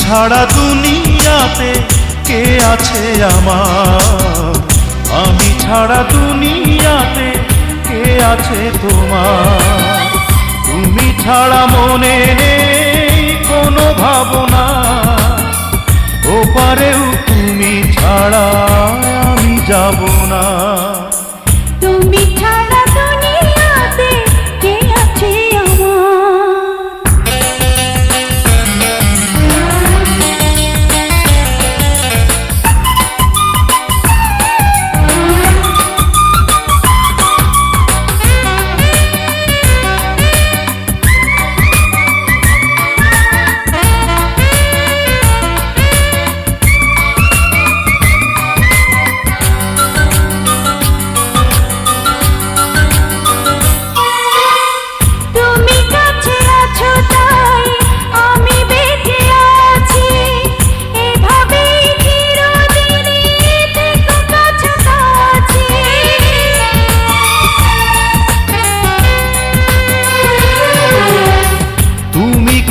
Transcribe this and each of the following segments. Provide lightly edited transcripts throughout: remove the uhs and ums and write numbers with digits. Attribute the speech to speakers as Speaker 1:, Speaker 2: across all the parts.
Speaker 1: ছাড়া দুনিয়াতে কে আছে আমার, আমি ছাড়া দুনিয়াতে কে আছে তোমার। তুমি ছাড়া মনে নেই কোনো ভাবনা, ওপারেও তুমি ছাড়া আমি যাব না।
Speaker 2: তুমি ছাড়া দুনিয়াতে কে আছে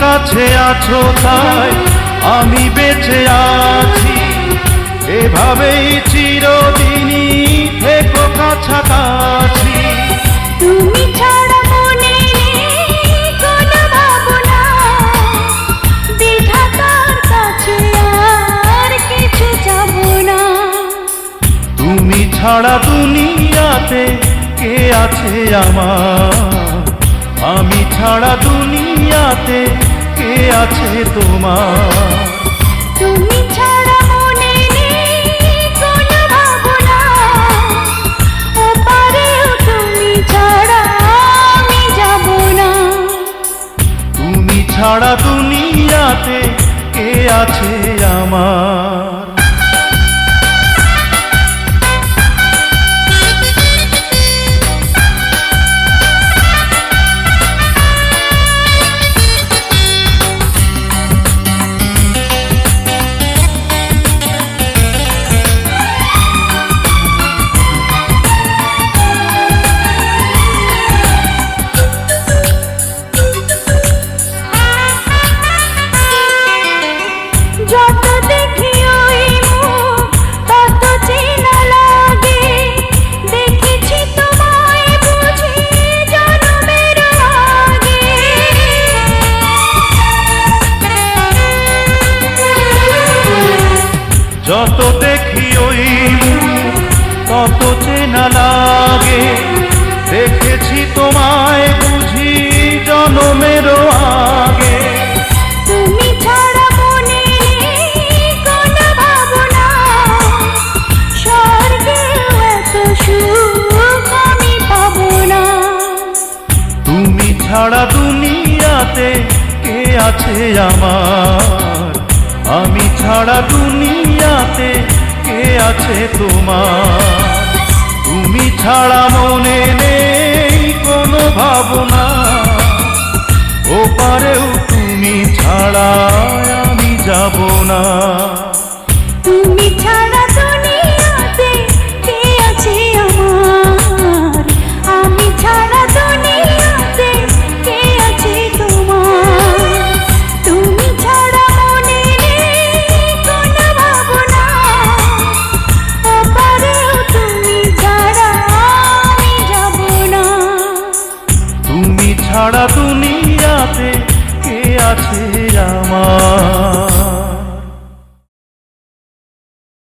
Speaker 1: কাছে আছো তাই আমি বেঁচে আছি, এভাবেই চিরদিনই থেকো কাছাকাছি।
Speaker 2: তুমি ছাড়া মনে নেই কোনো ভাবনা, বিধাতার কাছে আর কিছু যাব না।
Speaker 1: তুমি ছাড়া দুনিয়াতে কে আছে আমার, আমি ছাড়া দুনিয়াতে কে আছে তোমার।
Speaker 2: তুমি ছাড়া মনে নেই কোনো ভাবনা, ওপারেও তুমি ছাড়া আমি যাব না।
Speaker 1: তুমি ছাড়া দুনিয়াতে কে আছে আমার।
Speaker 2: যত দেখি ওই মুখ তত চেনা লাগে, দেখেছি তোমায় বুঝি জন্মের আগে।
Speaker 1: যত দেখি ওই মুখ তত চেনা লাগে, দেখেছি তোমায় বুঝি জন্মের আগে।
Speaker 2: তুমি ছাড়া মনে নেই কোনো ভাবনা, স্বর্গেও এত সুখ আমি পাবো না।
Speaker 1: তুমি ছাড়া দুনিয়াতে কে আছে আমার, আমি ছাড়া দুনিয়াতে কে আছে তোমার। তুমি ছাড়া মনে নেই কোনো ভাবনা, ওপারেও তুমি ছাড়া আমি যাব না।